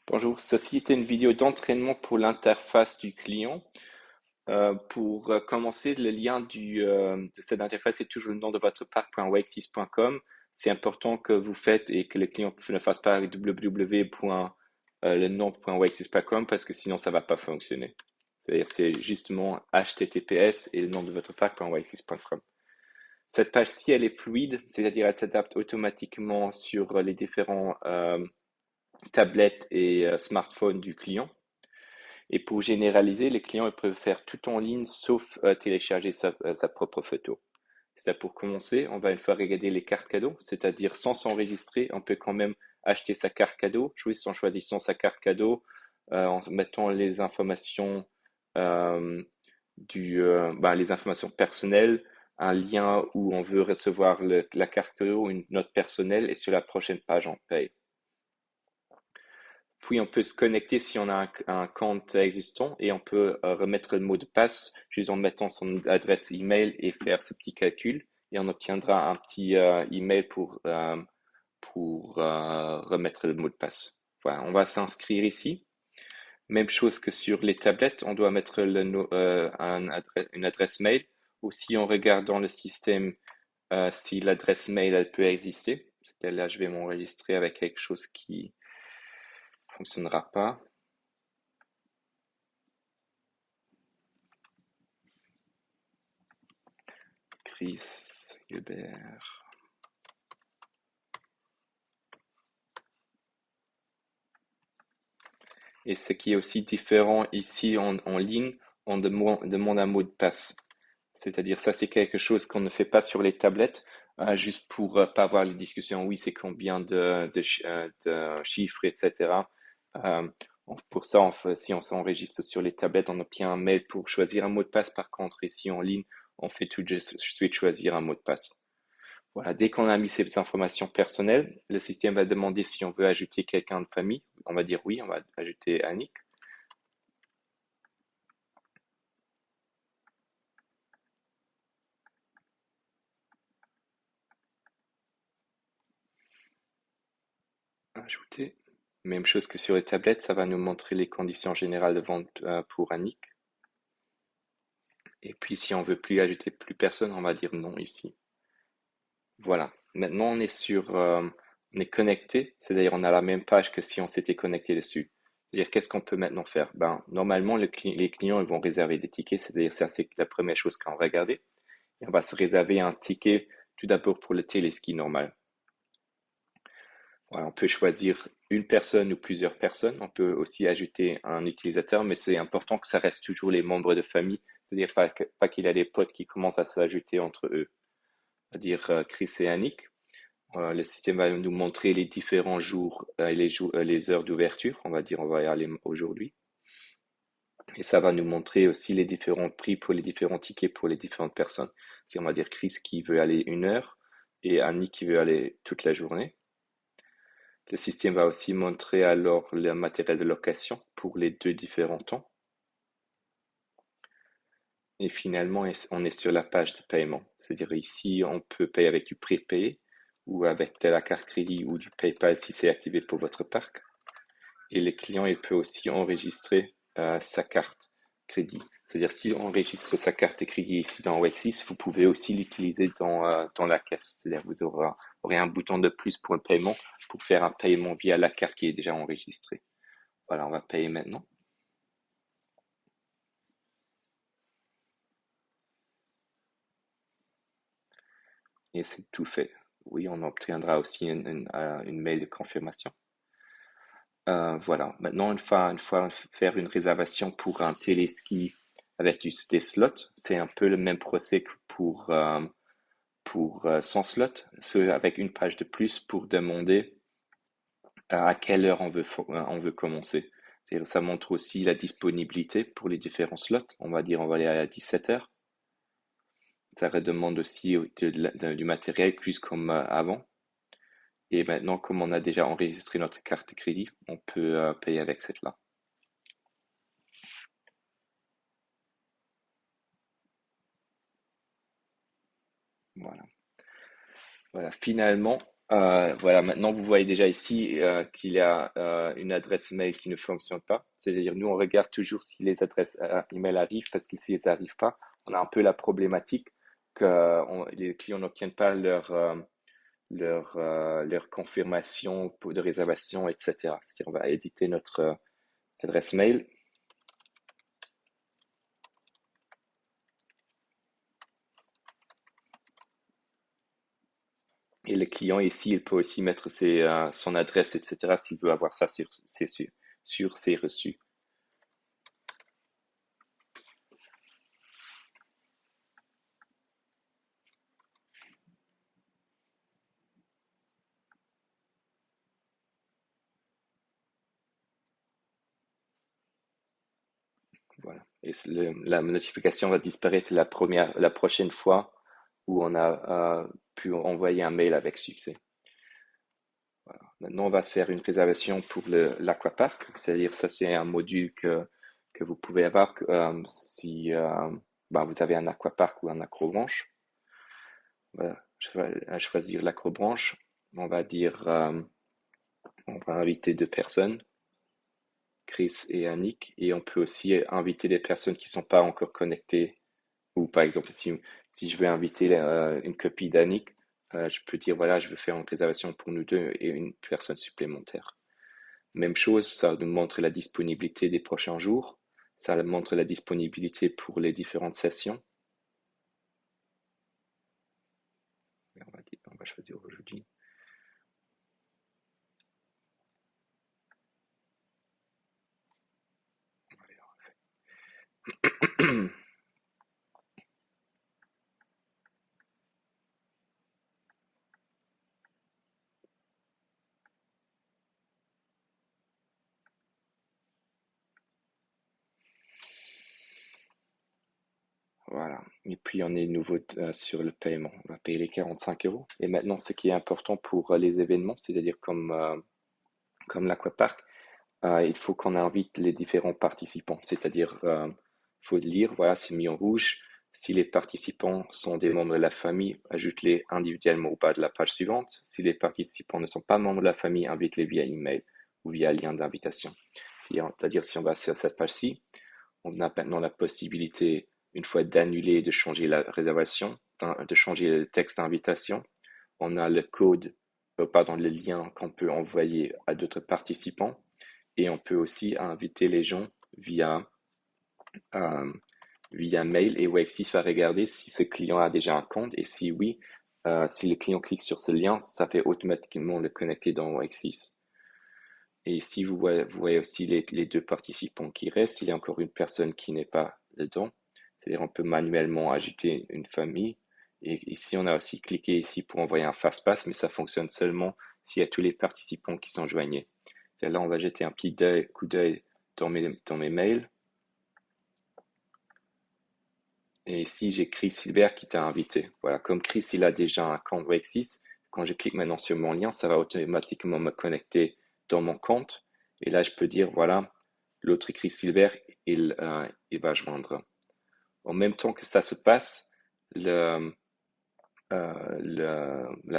Bonjour, ceci était une vidéo d'entraînement pour l'interface du client. Pour commencer, le lien de cette interface est toujours le nom de votre parc.wexis.com. C'est important que vous faites et que le client ne fasse pas www.le nom.wexis.com parce que sinon ça va pas fonctionner. C'est-à-dire c'est justement HTTPS et le nom de votre parc.wexis.com. Cette page-ci, elle est fluide, c'est-à-dire elle s'adapte automatiquement sur les différents tablettes et smartphones du client. Et pour généraliser, les clients peuvent faire tout en ligne sauf télécharger sa propre photo. Ça, pour commencer, on va une fois regarder les cartes cadeaux, c'est-à-dire sans s'enregistrer, on peut quand même acheter sa carte cadeau, juste en choisissant sa carte cadeau, en mettant les informations les informations personnelles, un lien où on veut recevoir la carte cadeau, une note personnelle, et sur la prochaine page, on paye. Puis on peut se connecter si on a un compte existant et on peut remettre le mot de passe juste en mettant son adresse email et faire ce petit calcul et on obtiendra un petit email pour remettre le mot de passe. Voilà, on va s'inscrire ici. Même chose que sur les tablettes, on doit mettre une adresse mail ou si on regarde dans le système si l'adresse mail elle peut exister. Là, je vais m'enregistrer avec quelque chose qui fonctionnera pas. Chris Gilbert. Et ce qui est aussi différent ici en ligne, on demande un mot de passe. C'est-à-dire ça, c'est quelque chose qu'on ne fait pas sur les tablettes, juste pour pas avoir les discussions. Oui, c'est combien de chiffres, etc. Euh, pour ça, si on s'enregistre sur les tablettes, on obtient un mail pour choisir un mot de passe. Par contre, ici en ligne, on fait tout de suite choisir un mot de passe. Voilà, dès qu'on a mis ces informations personnelles, le système va demander si on veut ajouter quelqu'un de famille. On va dire oui, on va ajouter Annick. Ajouter. Même chose que sur les tablettes, ça va nous montrer les conditions générales de vente pour Annick. Et puis si on veut plus ajouter plus personne, on va dire non ici. Voilà. Maintenant on est connecté, c'est-à-dire on a la même page que si on s'était connecté dessus. C'est-à-dire qu'est-ce qu'on peut maintenant faire? Ben normalement les clients ils vont réserver des tickets, c'est-à-dire ça c'est la première chose qu'on va regarder. Et on va se réserver un ticket tout d'abord pour le téléski normal. Voilà, on peut choisir une personne ou plusieurs personnes. On peut aussi ajouter un utilisateur, mais c'est important que ça reste toujours les membres de famille. C'est-à-dire pas qu'il y a des potes qui commencent à s'ajouter entre eux. C'est-à-dire Chris et Annick. Le système va nous montrer les différents jours et les heures d'ouverture. On va dire on va y aller aujourd'hui. Et ça va nous montrer aussi les différents prix pour les différents tickets pour les différentes personnes. Si on va dire Chris qui veut aller 1 heure et Annick qui veut aller toute la journée. Le système va aussi montrer alors le matériel de location pour les deux différents temps. Et finalement, on est sur la page de paiement. C'est-à-dire ici, on peut payer avec du prépayé ou avec de la carte crédit ou du PayPal si c'est activé pour votre parc. Et le client, il peut aussi enregistrer sa carte crédit. C'est-à-dire si on enregistre sa carte de crédit ici dans Wexis, vous pouvez aussi l'utiliser dans la caisse. C'est-à-dire vous aurez un bouton de plus pour le paiement pour faire un paiement via la carte qui est déjà enregistrée. Voilà, on va payer maintenant. Et c'est tout fait. Oui, on obtiendra aussi une mail de confirmation. Voilà. Maintenant, une fois faire une réservation pour un téléski avec des slots, c'est un peu le même procès que pour sans slot, c'est avec une page de plus pour demander à quelle heure on veut commencer. C'est-à-dire, ça montre aussi la disponibilité pour les différents slots. On va dire on va aller à 17 heures. Ça redemande aussi du matériel plus comme avant. Et maintenant, comme on a déjà enregistré notre carte de crédit, on peut payer avec cette-là. Voilà. Voilà. Finalement, Voilà, maintenant vous voyez déjà ici qu'il y a une adresse mail qui ne fonctionne pas. C'est-à-dire, nous, on regarde toujours si les adresses email arrivent, parce que si elles n'arrivent pas, on a un peu la problématique que les clients n'obtiennent pas leur confirmation de réservation, etc. C'est-à-dire, on va éditer notre adresse mail. Et le client ici, il peut aussi mettre son adresse, etc. s'il veut avoir ça sur ses reçus. Voilà. Et la notification va disparaître la prochaine fois où on a pu envoyer un mail avec succès. Voilà. Maintenant, on va se faire une réservation pour l'aquapark. C'est-à-dire, ça, c'est un module que vous pouvez avoir si bah, vous avez un aquapark ou un acrobranche. Voilà. Je vais choisir l'acrobranche. On va dire, on va inviter deux personnes, Chris et Annick, et on peut aussi inviter des personnes qui ne sont pas encore connectées. Ou par exemple, si je veux inviter une copie d'Annick, je peux dire, voilà, je veux faire une réservation pour nous deux et une personne supplémentaire. Même chose, ça nous montre la disponibilité des prochains jours. Ça montre la disponibilité pour les différentes sessions. On va choisir aujourd'hui. Voilà. Et puis, on est nouveau sur le paiement. On va payer les 45 euros. Et maintenant, ce qui est important pour les événements, c'est-à-dire comme l'aquapark, il faut qu'on invite les différents participants. C'est-à-dire, faut lire, voilà, c'est mis en rouge. Si les participants sont des membres de la famille, ajoute-les individuellement au bas de la page suivante. Si les participants ne sont pas membres de la famille, invite-les via email ou via lien d'invitation. C'est-à-dire, si on va sur cette page-ci, on a maintenant la possibilité, une fois d'annuler, de changer la réservation, de changer le texte d'invitation. On a le code, pardon, le lien qu'on peut envoyer à d'autres participants. Et on peut aussi inviter les gens via, euh, via mail. Et Wexis va regarder si ce client a déjà un compte. Et si oui, si le client clique sur ce lien, ça fait automatiquement le connecter dans Wexis. Et ici, vous voyez aussi les deux participants qui restent. Il y a encore une personne qui n'est pas dedans. C'est-à-dire on peut manuellement ajouter une famille. Et ici, on a aussi cliqué ici pour envoyer un fast-pass, mais ça fonctionne seulement s'il y a tous les participants qui sont joignés. Là, on va jeter un petit coup d'œil dans mes mails. Et ici, j'ai Chris Silbert qui t'a invité. Voilà, comme Chris, il a déjà un compte Wexis, quand je clique maintenant sur mon lien, ça va automatiquement me connecter dans mon compte. Et là, je peux dire, voilà, l'autre Chris Silbert, il va joindre. En même temps que ça se passe, la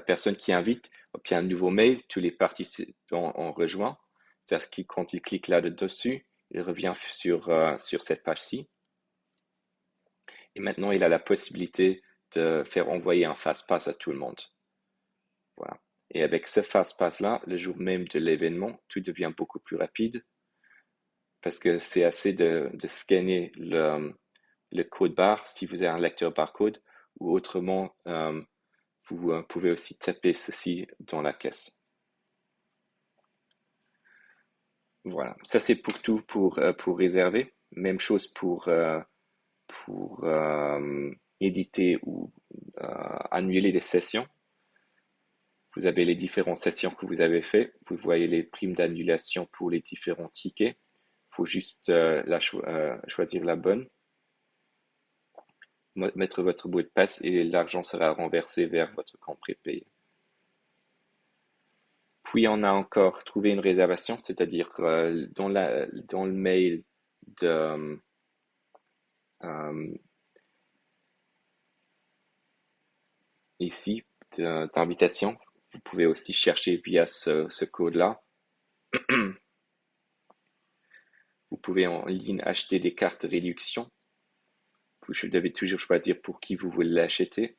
personne qui invite obtient un nouveau mail, tous les participants ont rejoint. C'est-à-dire que quand il clique là-dessus, il revient sur cette page-ci. Et maintenant, il a la possibilité de faire envoyer un fast-pass à tout le monde. Voilà. Et avec ce fast-pass-là, le jour même de l'événement, tout devient beaucoup plus rapide parce que c'est assez de scanner le code barre si vous avez un lecteur barcode ou autrement, vous pouvez aussi taper ceci dans la caisse. Voilà, ça c'est pour tout pour réserver. Même chose pour éditer ou annuler les sessions. Vous avez les différentes sessions que vous avez fait. Vous voyez les primes d'annulation pour les différents tickets. Il faut juste choisir la bonne, mettre votre mot de passe et l'argent sera renversé vers votre compte prépayé. Puis on a encore trouvé une réservation, c'est-à-dire dans le mail de, euh, ici d'invitation, Vous pouvez aussi chercher via ce code-là. Vous pouvez en ligne acheter des cartes de réduction. Vous devez toujours choisir pour qui vous voulez l'acheter.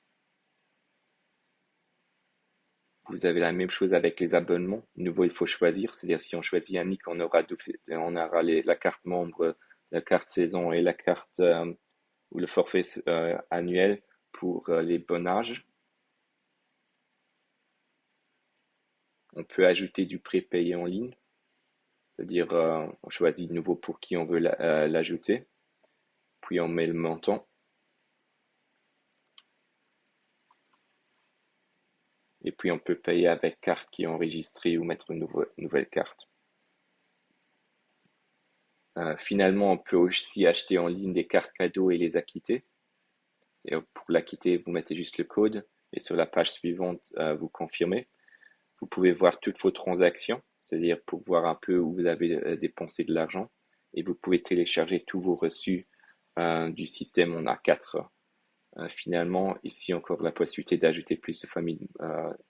Vous avez la même chose avec les abonnements. De nouveau, il faut choisir. C'est-à-dire, si on choisit un nick, on aura la carte membre, la carte saison et la carte ou le forfait annuel pour les bonnages. On peut ajouter du prépayé en ligne. C'est-à-dire, on choisit de nouveau pour qui on veut l'ajouter. Puis on met le montant. Et puis on peut payer avec carte qui est enregistrée ou mettre une nouvelle carte. Finalement, on peut aussi acheter en ligne des cartes cadeaux et les acquitter. Et pour l'acquitter, vous mettez juste le code et sur la page suivante, vous confirmez. Vous pouvez voir toutes vos transactions, c'est-à-dire pour voir un peu où vous avez dépensé de l'argent. Et vous pouvez télécharger tous vos reçus du système en A4. Finalement, ici encore la possibilité d'ajouter plus de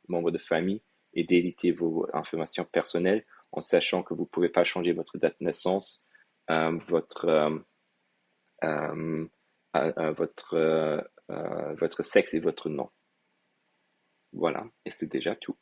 membres de famille et d'éditer vos informations personnelles en sachant que vous ne pouvez pas changer votre date de naissance, euh, votre sexe et votre nom. Voilà, et c'est déjà tout.